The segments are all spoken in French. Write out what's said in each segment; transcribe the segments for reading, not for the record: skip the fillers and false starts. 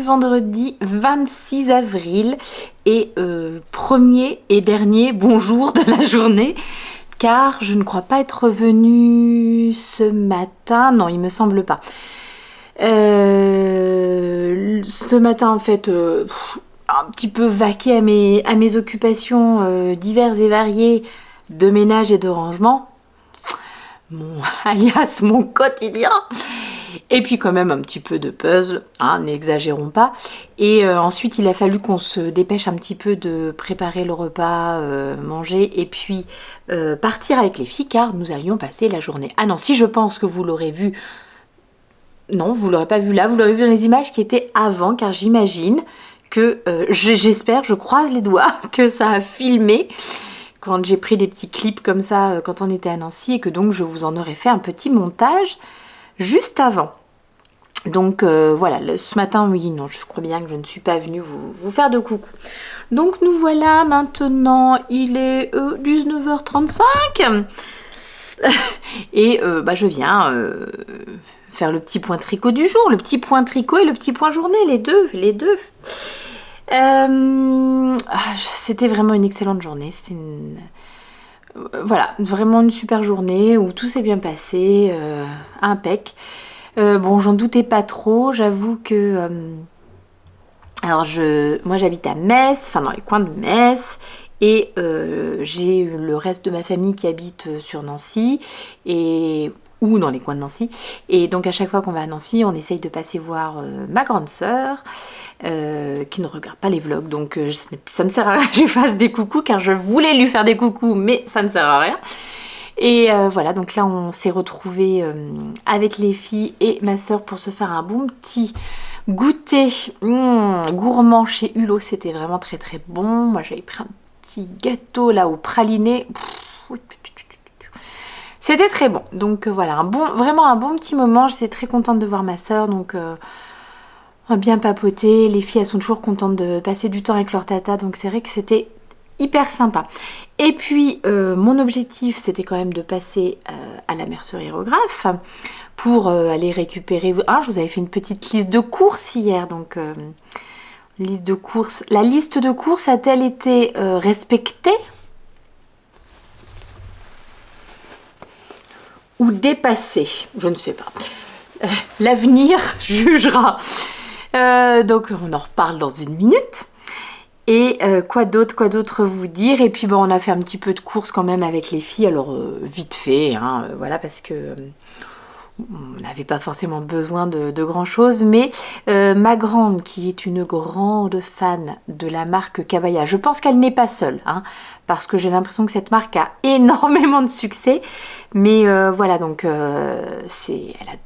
Vendredi 26 avril et premier et dernier bonjour de la journée, car je ne crois pas être revenue ce matin, non il me semble pas. Ce matin en fait un petit peu vaqué à mes occupations diverses et variées de ménage et de rangement, alias mon quotidien. Et puis quand même un petit peu de puzzle, hein, n'exagérons pas. Et ensuite il a fallu qu'on se dépêche un petit peu de préparer le repas, manger et puis partir avec les filles car nous allions passer la journée à Nancy. Je pense que vous l'aurez vu, non vous l'aurez pas vu là, vous l'aurez vu dans les images qui étaient avant car j'imagine que, j'espère, je croise les doigts que ça a filmé quand j'ai pris des petits clips comme ça quand on était à Nancy et que donc je vous en aurais fait un petit montage juste avant. Donc voilà, ce matin, oui, non, je crois bien que je ne suis pas venue vous faire de coucou. Donc nous voilà maintenant, il est 19h35. Et je viens faire le petit point tricot du jour, le petit point tricot et le petit point journée, les deux. C'était vraiment une excellente journée. C'était voilà, vraiment une super journée où tout s'est bien passé, impec. Bon, j'en doutais pas trop, j'avoue que... alors, moi j'habite à Metz, enfin dans les coins de Metz, et j'ai le reste de ma famille qui habite sur Nancy, ou dans les coins de Nancy. Et donc à chaque fois qu'on va à Nancy, on essaye de passer voir ma grande sœur, qui ne regarde pas les vlogs, donc ça ne sert à rien que je lui fasse des coucous, car je voulais lui faire des coucous, mais ça ne sert à rien. Et voilà, donc là on s'est retrouvés avec les filles et ma soeur pour se faire un bon petit goûter gourmand chez Hulot. C'était vraiment très très bon. Moi j'avais pris un petit gâteau là au praliné. C'était très bon. Donc voilà, vraiment un bon petit moment. J'étais très contente de voir ma soeur, donc on a bien papoté. Les filles elles sont toujours contentes de passer du temps avec leur tata, donc c'est vrai que c'était hyper sympa. Et puis mon objectif c'était quand même de passer à la mercerie aérographe pour aller récupérer. Je vous avais fait une petite liste de courses hier, donc liste de courses. La liste de courses a-t-elle été respectée ou dépassée? Je ne sais pas. L'avenir jugera. Donc on en reparle dans une minute. Et quoi d'autre vous dire? Et puis bon, on a fait un petit peu de courses quand même avec les filles, alors vite fait, hein, voilà, parce que on n'avait pas forcément besoin de grand chose, mais ma grande, qui est une grande fan de la marque Cabaya, je pense qu'elle n'est pas seule, hein, parce que j'ai l'impression que cette marque a énormément de succès, mais voilà, donc elle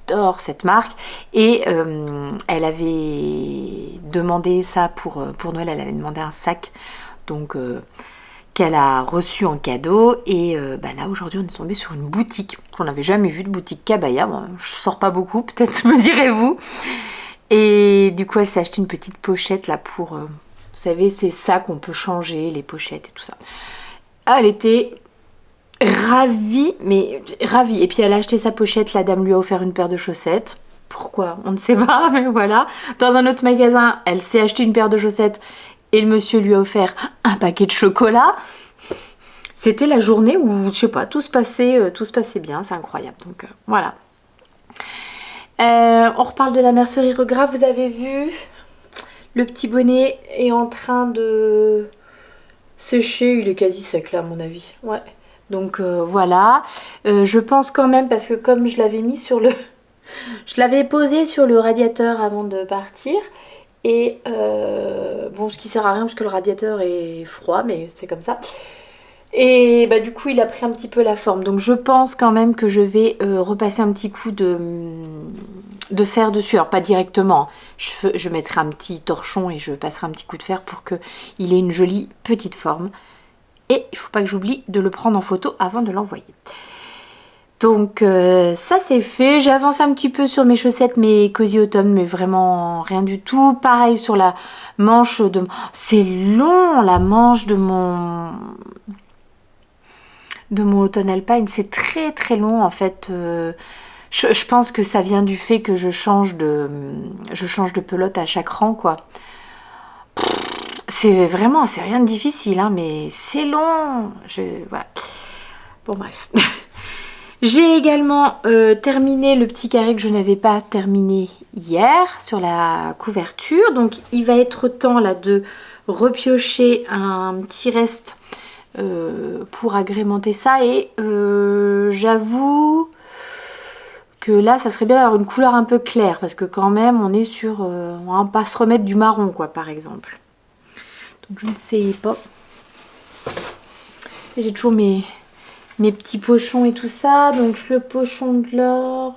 adore cette marque, et elle avait demandé ça pour Noël, elle avait demandé un sac, donc qu'elle a reçu en cadeau, et là aujourd'hui on est tombé sur une boutique qu'on n'avait jamais vue, de boutique Cabaya. Bon, je sors pas beaucoup, peut-être me direz-vous, et du coup elle s'est acheté une petite pochette là pour vous savez, c'est ça qu'on peut changer, les pochettes et tout ça. Elle était ravie, mais ravie. Et puis elle a acheté sa pochette, la dame lui a offert une paire de chaussettes. Pourquoi? On ne sait pas, mais voilà. Dans un autre magasin, elle s'est acheté une paire de chaussettes et le monsieur lui a offert un paquet de chocolat. C'était la journée où, je sais pas, tout se passait bien, c'est incroyable. Donc voilà. On reparle de la mercerie aérographe. Vous avez vu, le petit bonnet est en train de sécher. Il est quasi sec là, à mon avis. Ouais. Donc voilà. Je pense quand même, parce que comme je l'avais mis sur le... je l'avais posé sur le radiateur avant de partir. Et bon, ce qui sert à rien parce que le radiateur est froid, mais c'est comme ça. Et du coup il a pris un petit peu la forme, donc je pense quand même que je vais repasser un petit coup de fer dessus. Alors pas directement, je mettrai un petit torchon et je passerai un petit coup de fer pour qu'il ait une jolie petite forme. Et il faut pas que j'oublie de le prendre en photo avant de l'envoyer. Donc ça c'est fait. J'ai avancé un petit peu sur mes chaussettes, mes Cozy Autumn, mais vraiment rien du tout. Pareil sur la manche de... C'est long, la manche de mon Autumn Alpine. C'est très très long en fait. Je pense que ça vient du fait que je change de pelote à chaque rang, quoi. C'est rien de difficile, hein, mais c'est long. Voilà. Bon bref. J'ai également terminé le petit carré que je n'avais pas terminé hier sur la couverture. Donc il va être temps là de repiocher un petit reste pour agrémenter ça. Et j'avoue que là ça serait bien d'avoir une couleur un peu claire, parce que quand même on est sur... on va pas se remettre du marron, quoi, par exemple. Donc je ne sais pas. J'ai toujours mes petits pochons et tout ça. Donc le pochon de l'or,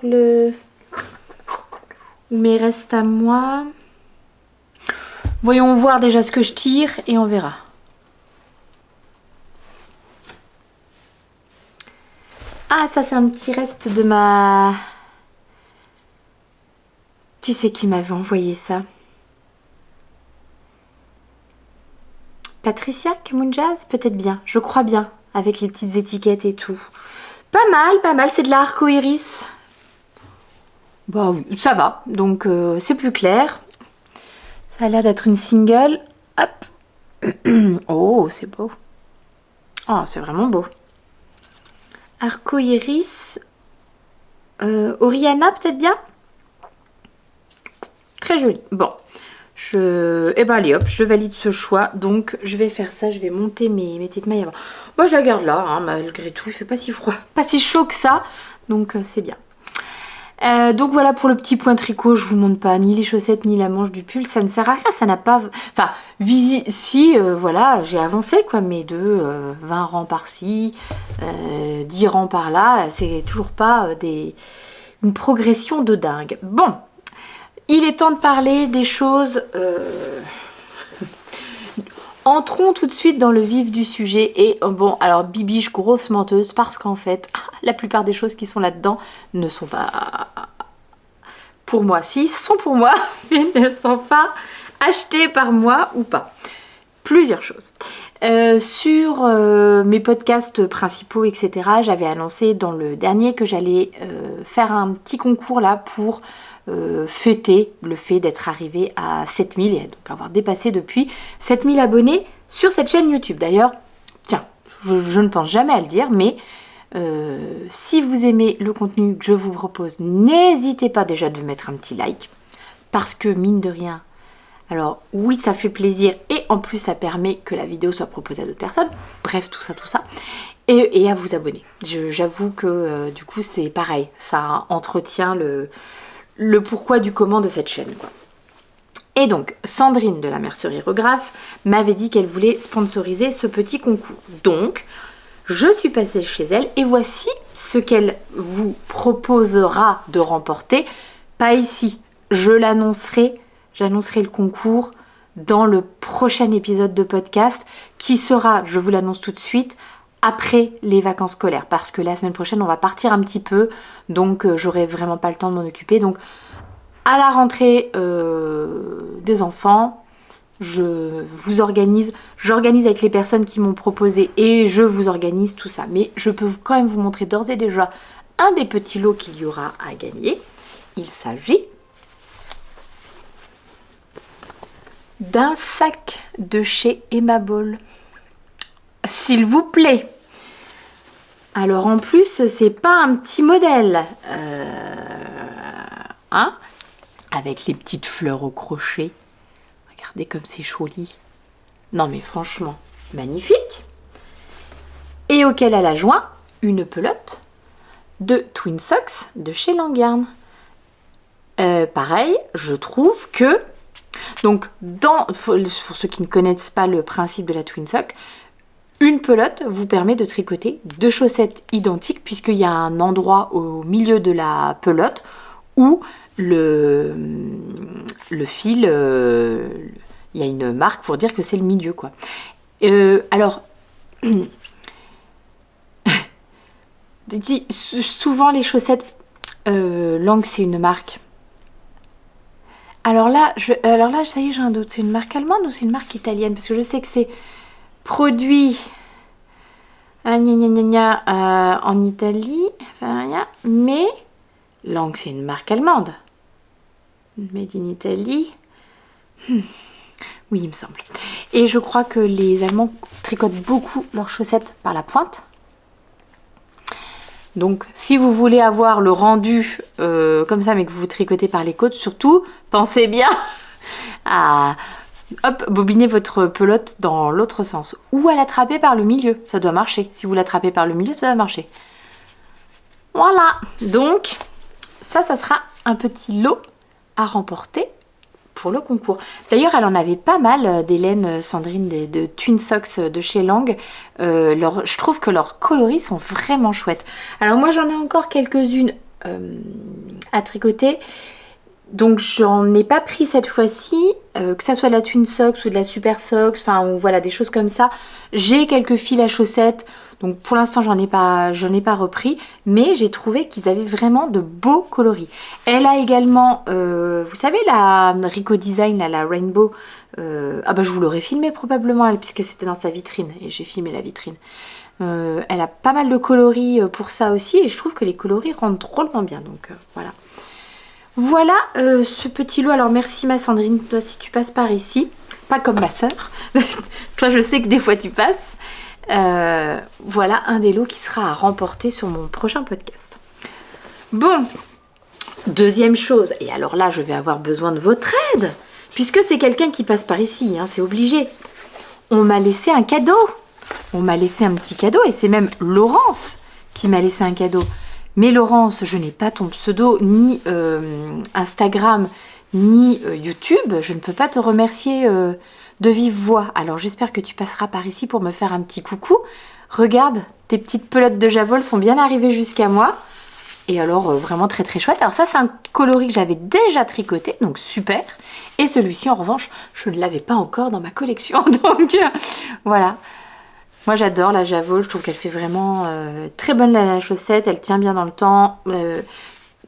mes restes à moi. Voyons voir déjà ce que je tire et on verra. Ah, ça c'est un petit reste de ma... Qui c'est qui m'avait envoyé ça? Patricia Camounjaz? Peut-être bien, je crois bien, avec les petites étiquettes et tout. Pas mal, c'est de la arco-iris. Bah oui, ça va, donc c'est plus clair. Ça a l'air d'être une single. Hop. Oh, c'est beau. Oh, c'est vraiment beau. Arco-iris. Oriana, peut-être bien? Très joli. Bon. Eh ben allez hop, je valide ce choix. Donc je vais faire ça, je vais monter mes petites mailles avant. Bon, je la garde là, hein, malgré tout, il fait pas si froid, pas si chaud que ça. Donc c'est bien. Donc voilà pour le petit point tricot, je vous montre pas ni les chaussettes ni la manche du pull, ça ne sert à rien, ça n'a pas... Enfin, si, voilà, j'ai avancé quoi, mais de 20 rangs par-ci, 10 rangs par-là, c'est toujours pas une progression de dingue. Bon, il est temps de parler des choses... Entrons tout de suite dans le vif du sujet et bon, alors bibiche grosse menteuse parce qu'en fait, la plupart des choses qui sont là-dedans ne sont pas pour moi. Si, sont pour moi, mais ne sont pas achetées par moi ou pas. Plusieurs choses. Sur mes podcasts principaux, etc., j'avais annoncé dans le dernier que j'allais faire un petit concours là pour fêter le fait d'être arrivé à 7000 et donc avoir dépassé depuis 7000 abonnés sur cette chaîne YouTube. D'ailleurs, tiens, je ne pense jamais à le dire, mais si vous aimez le contenu que je vous propose, n'hésitez pas déjà de mettre un petit like, parce que mine de rien, alors oui, ça fait plaisir et en plus ça permet que la vidéo soit proposée à d'autres personnes. Bref, tout ça. Et à vous abonner. J'avoue que du coup c'est pareil, ça entretient le pourquoi du comment de cette chaîne, quoi. Et donc, Sandrine de la Mercerie Rographe m'avait dit qu'elle voulait sponsoriser ce petit concours. Donc, je suis passée chez elle et voici ce qu'elle vous proposera de remporter. Pas ici, j'annoncerai le concours dans le prochain épisode de podcast qui sera, je vous l'annonce tout de suite, après les vacances scolaires, parce que la semaine prochaine on va partir un petit peu, donc j'aurai vraiment pas le temps de m'en occuper. Donc à la rentrée des enfants, j'organise avec les personnes qui m'ont proposé et je vous organise tout ça. Mais je peux quand même vous montrer d'ores et déjà un des petits lots qu'il y aura à gagner. Il s'agit d'un sac de chez Emma Ball. S'il vous plaît. Alors en plus, c'est pas un petit modèle. Hein, avec les petites fleurs au crochet. Regardez comme c'est joli. Non mais franchement, magnifique. Et auquel elle a joint une pelote de Twin Socks de chez Langarn. Pareil, je trouve que... Donc, pour ceux qui ne connaissent pas le principe de la Twin Sock, une pelote vous permet de tricoter deux chaussettes identiques puisqu'il y a un endroit au milieu de la pelote où le fil, il y a une marque pour dire que c'est le milieu, quoi. Alors, souvent les chaussettes Lang, c'est une marque. Alors là, ça y est, j'ai un doute. C'est une marque allemande ou c'est une marque italienne? Parce que je sais que c'est produit en Italie, mais Lang, c'est une marque allemande. Made in Italy. Oui, il me semble. Et je crois que les Allemands tricotent beaucoup leurs chaussettes par la pointe. Donc, si vous voulez avoir le rendu comme ça, mais que vous tricotez par les côtes, surtout, pensez bien à bobiner votre pelote dans l'autre sens. Ou à l'attraper par le milieu, ça doit marcher. Si vous l'attrapez par le milieu, ça doit marcher. Voilà, donc ça sera un petit lot à remporter pour le concours. D'ailleurs, elle en avait pas mal des laines, Sandrine, de Twin Socks de chez Lang. Je trouve que leurs coloris sont vraiment chouettes. Alors moi, j'en ai encore quelques-unes à tricoter. Donc, j'en ai pas pris cette fois-ci, que ça soit de la Twin Socks ou de la Super Socks, enfin, voilà, des choses comme ça. J'ai quelques fils à chaussettes. Donc pour l'instant, j'en ai pas repris, mais j'ai trouvé qu'ils avaient vraiment de beaux coloris. Elle a également, vous savez, la Rico Design, la Rainbow. Je vous l'aurais filmé probablement, elle, puisque c'était dans sa vitrine, et j'ai filmé la vitrine. Elle a pas mal de coloris pour ça aussi et je trouve que les coloris rendent drôlement bien. Donc voilà. Voilà ce petit lot. Alors merci ma Sandrine, toi si tu passes par ici. Pas comme ma soeur. Toi je sais que des fois tu passes. Voilà un des lots qui sera à remporter sur mon prochain podcast. Bon, deuxième chose. Et alors là je vais avoir besoin de votre aide. Puisque c'est quelqu'un qui passe par ici, hein, c'est obligé. On m'a laissé un cadeau. On m'a laissé un petit cadeau et c'est même Laurence qui m'a laissé un cadeau. Mais Laurence, je n'ai pas ton pseudo, ni Instagram, ni YouTube. Je ne peux pas te remercier de vive voix. Alors j'espère que tu passeras par ici pour me faire un petit coucou. Regarde, tes petites pelotes de Javol sont bien arrivées jusqu'à moi. Et alors vraiment très très chouette. Alors ça c'est un coloris que j'avais déjà tricoté, donc super. Et celui-ci en revanche, je ne l'avais pas encore dans ma collection. Donc voilà. Moi j'adore la Javol, je trouve qu'elle fait vraiment très bonne la chaussette, elle tient bien dans le temps,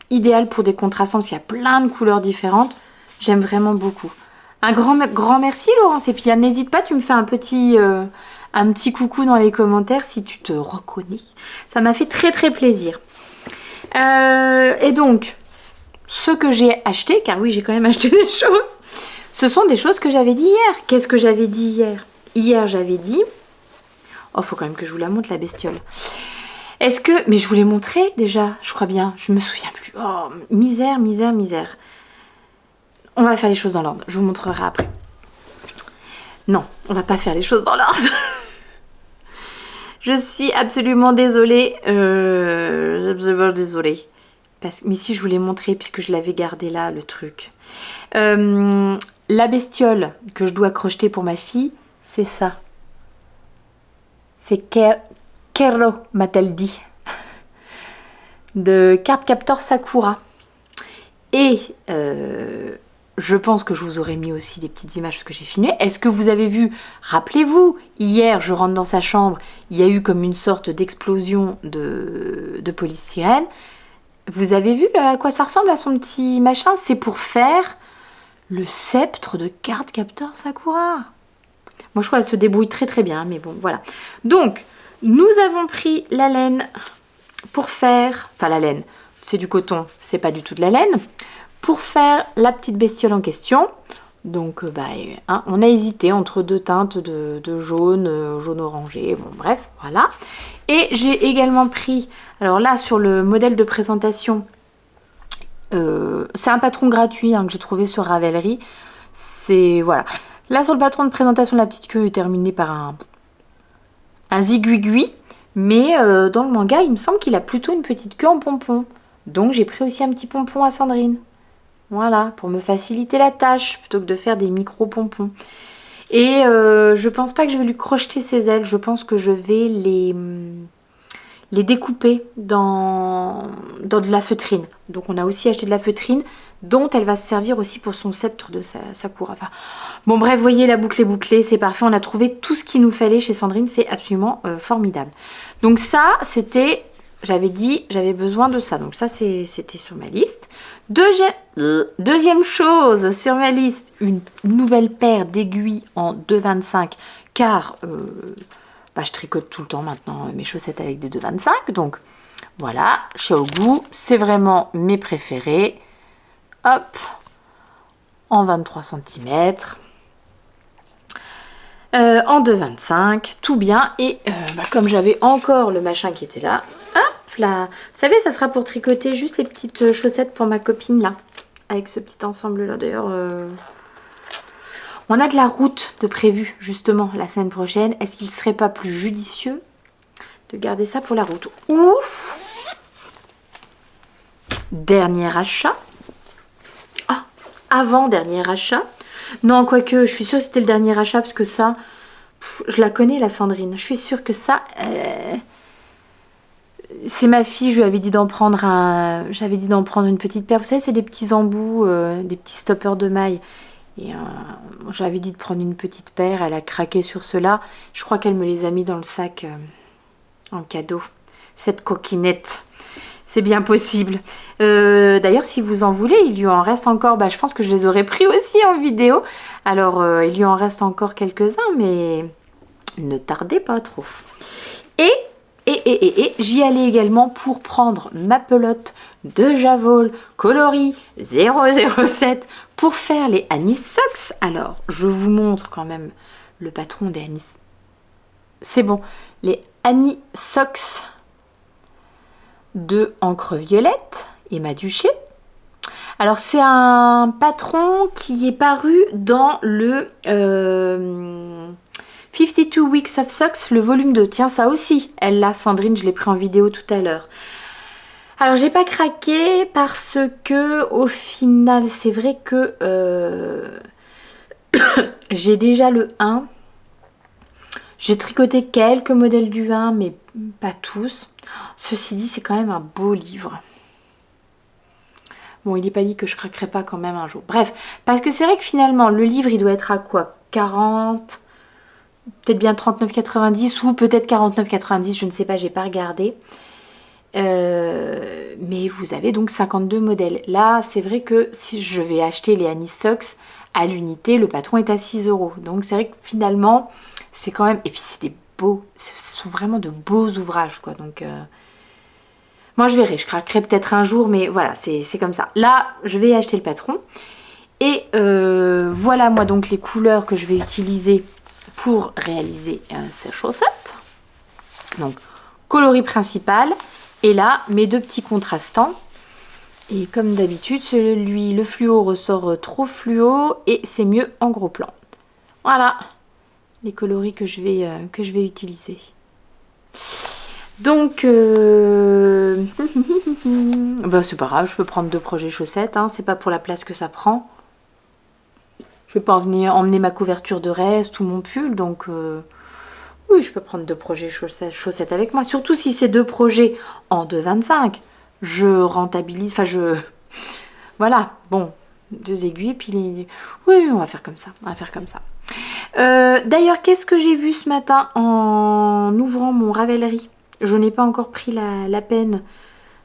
idéale pour des contrastes parce qu'il y a plein de couleurs différentes, j'aime vraiment beaucoup. Un grand merci Laurence, et puis n'hésite pas, tu me fais un petit coucou dans les commentaires si tu te reconnais, ça m'a fait très très plaisir. Et donc, ce que j'ai acheté, car oui j'ai quand même acheté des choses, ce sont des choses que j'avais dit hier. Qu'est-ce que j'avais dit hier? Hier j'avais dit... Oh, faut quand même que je vous la montre, la bestiole. Est-ce que... Mais je vous l'ai montré déjà, je crois bien. Je me souviens plus. Oh, misère, misère, misère. On va faire les choses dans l'ordre. Je vous montrerai après. Non, on va pas faire les choses dans l'ordre. Je suis absolument désolée. Absolument désolée. Mais si je vous l'ai montré, puisque je l'avais gardé là, le truc. La bestiole que je dois crocheter pour ma fille, c'est ça. C'est Kero, m'a-t-elle dit, de Cardcaptor Sakura. Et je pense que je vous aurais mis aussi des petites images parce que j'ai filmé. Est-ce que vous avez vu, rappelez-vous, hier je rentre dans sa chambre, il y a eu comme une sorte d'explosion de polystyrène. Vous avez vu à quoi ça ressemble à son petit machin? C'est pour faire le sceptre de Cardcaptor Sakura. Moi, je crois qu'elle se débrouille très très bien, mais bon, voilà. Donc, nous avons pris la laine pour faire... Enfin, la laine, c'est du coton, c'est pas du tout de la laine. Pour faire la petite bestiole en question. Donc, on a hésité entre deux teintes de jaune, jaune orangé, bon, bref, voilà. Et j'ai également pris... Alors là, sur le modèle de présentation, c'est un patron gratuit que j'ai trouvé sur Ravelry. C'est... Voilà. Là, sur le patron de présentation, la petite queue est terminée par un zigouigui. Mais dans le manga, il me semble qu'il a plutôt une petite queue en pompon. Donc, j'ai pris aussi un petit pompon à Sandrine. Voilà, pour me faciliter la tâche, plutôt que de faire des micro-pompons. Et je pense pas que je vais lui crocheter ses ailes. Je pense que je vais les découper dans de la feutrine. Donc, on a aussi acheté de la feutrine, dont elle va se servir aussi pour son sceptre de Sakura. Enfin, bon bref, vous voyez, la boucle est bouclée, c'est parfait. On a trouvé tout ce qu'il nous fallait chez Sandrine, c'est absolument formidable. Donc ça, c'était, j'avais dit, j'avais besoin de ça. Donc ça, c'était sur ma liste. Deuxième chose sur ma liste, une nouvelle paire d'aiguilles en 2,25, car je tricote tout le temps maintenant mes chaussettes avec des 2,25. Donc voilà, Xiaogu, c'est vraiment mes préférés. Hop, en 23 cm, en 2,25, tout bien. Et comme j'avais encore le machin qui était là, hop là, vous savez, ça sera pour tricoter juste les petites chaussettes pour ma copine là, avec ce petit ensemble là. D'ailleurs, on a de la route de prévu justement la semaine prochaine. Est-ce qu'il ne serait pas plus judicieux de garder ça pour la route? Ouf! Dernier achat. Avant-dernier achat. Non, quoique, je suis sûre que c'était le dernier achat, parce que ça, je la connais, la Sandrine. Je suis sûre que ça, c'est ma fille, je lui avais dit d'en prendre j'avais dit d'en prendre une petite paire. Vous savez, c'est des petits embouts, des petits stoppers de mailles. Et j'avais dit de prendre une petite paire, elle a craqué sur cela. Je crois qu'elle me les a mis dans le sac en cadeau. Cette coquinette. C'est bien possible. D'ailleurs, si vous en voulez, il lui en reste encore. Je pense que je les aurais pris aussi en vidéo. Alors, il lui en reste encore quelques-uns, mais ne tardez pas trop. Et j'y allais également pour prendre ma pelote de Javol coloris 007 pour faire les Anis Socks. Alors, je vous montre quand même le patron des Anis. C'est bon, les Anis Socks de encre violette et Maduché. Alors, c'est un patron qui est paru dans le 52 Weeks of Socks, le volume 2. Tiens, ça aussi, elle l'a, Sandrine, je l'ai pris en vidéo tout à l'heure. Alors, j'ai pas craqué parce que, au final, c'est vrai que j'ai déjà le 1. J'ai tricoté quelques modèles du 1, mais pas tous. Ceci dit, c'est quand même un beau livre. Bon, il n'est pas dit que je craquerai pas quand même un jour. Bref, parce que c'est vrai que finalement, le livre, il doit être à quoi? 40, peut-être bien 39,90 ou peut-être 49,90, je ne sais pas, j'ai pas regardé. Mais vous avez donc 52 modèles. Là, c'est vrai que si je vais acheter les Anis Socks à l'unité, le patron est à 6 €. Donc c'est vrai que finalement, c'est quand même... Et puis c'est des beaux, ce sont vraiment de beaux ouvrages, quoi. Donc moi je verrai, je craquerai peut-être un jour, mais voilà, c'est comme ça. Là, je vais acheter le patron. Et voilà moi donc les couleurs que je vais utiliser pour réaliser ces chaussettes. Donc coloris principal. Et là, mes deux petits contrastants. Et comme d'habitude, le fluo ressort trop fluo et c'est mieux en gros plan. Voilà les coloris que je vais utiliser. Donc, bah, c'est pas grave, je peux prendre 2 projets chaussettes. Hein, c'est pas pour la place que ça prend. Je vais pas emmener ma couverture de reste ou mon pull. Donc... oui, je peux prendre 2 projets chaussettes avec moi. Surtout si c'est 2 projets en 2,25. Je rentabilise, enfin voilà, bon, 2 aiguilles, puis les... Oui, on va faire comme ça, on va faire comme ça. D'ailleurs, qu'est-ce que j'ai vu ce matin en ouvrant mon Ravelry? Je n'ai pas encore pris la peine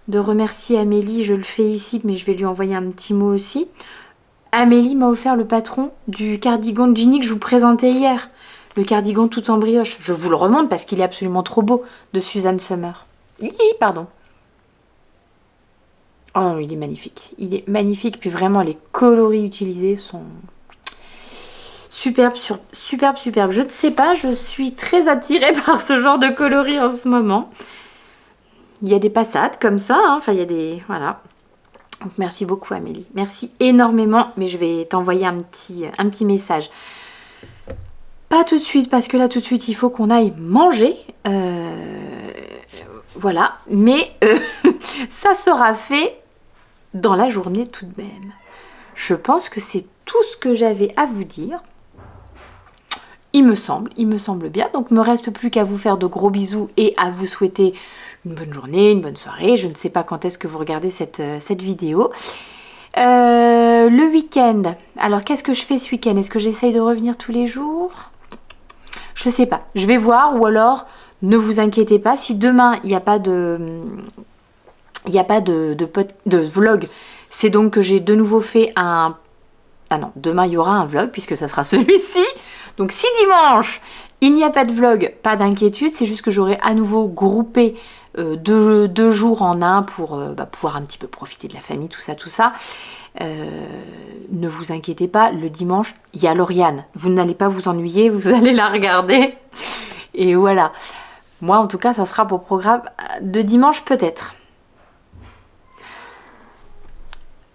de remercier Amélie, je le fais ici, mais je vais lui envoyer un petit mot aussi. Amélie m'a offert le patron du cardigan de Ginny que je vous présentais hier. Le cardigan tout en brioche. Je vous le remonte parce qu'il est absolument trop beau, de Suzanne Summer. Pardon. Oh, il est magnifique. Il est magnifique. Puis vraiment, les coloris utilisés sont superbes, superbes, superbes. Je ne sais pas, je suis très attirée par ce genre de coloris en ce moment. Il y a des passades comme ça. Hein. Enfin, il y a des... Voilà. Donc, merci beaucoup, Amélie. Merci énormément. Mais je vais t'envoyer un petit message. Pas tout de suite, parce que là, tout de suite, il faut qu'on aille manger. Voilà. Mais ça sera fait dans la journée tout de même. Je pense que c'est tout ce que j'avais à vous dire. Il me semble bien. Donc, me reste plus qu'à vous faire de gros bisous et à vous souhaiter une bonne journée, une bonne soirée. Je ne sais pas quand est-ce que vous regardez cette vidéo. Le week-end. Alors, qu'est-ce que je fais ce week-end? Est-ce que j'essaye de revenir tous les jours? Je sais pas, je vais voir, ou alors ne vous inquiétez pas, si demain il n'y a pas de vlog, c'est donc que j'ai de nouveau fait un... Ah non, demain il y aura un vlog puisque ça sera celui-ci. Donc si dimanche il n'y a pas de vlog, pas d'inquiétude, c'est juste que j'aurai à nouveau groupé deux jours en un pour pouvoir un petit peu profiter de la famille, tout ça. Ne vous inquiétez pas, le dimanche, il y a Lauriane. Vous n'allez pas vous ennuyer, vous allez la regarder. Et voilà. Moi, en tout cas, ça sera pour programme de dimanche peut-être.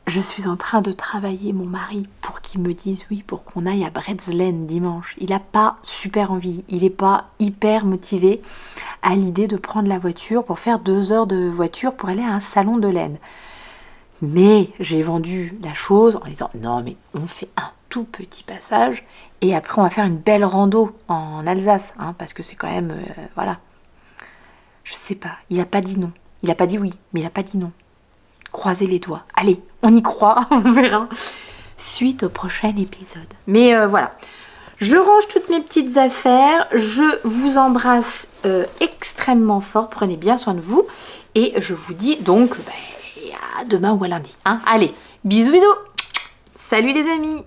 Je suis en train de travailler mon mari pour qu'il me dise oui, pour qu'on aille à Bretzelen dimanche. Il n'a pas super envie, il n'est pas hyper motivé à l'idée de prendre la voiture pour faire 2 heures de voiture pour aller à un salon de laine. Mais j'ai vendu la chose en disant non mais on fait un tout petit passage et après on va faire une belle rando en Alsace, hein, parce que c'est quand même, voilà. Je sais pas, il n'a pas dit non, il n'a pas dit oui, mais il n'a pas dit non. Croisez les doigts. Allez, on y croit, on verra. Suite au prochain épisode. Mais voilà. Je range toutes mes petites affaires. Je vous embrasse extrêmement fort. Prenez bien soin de vous. Et je vous dis donc à demain ou à lundi. Hein. Allez, bisous, bisous. Salut les amis.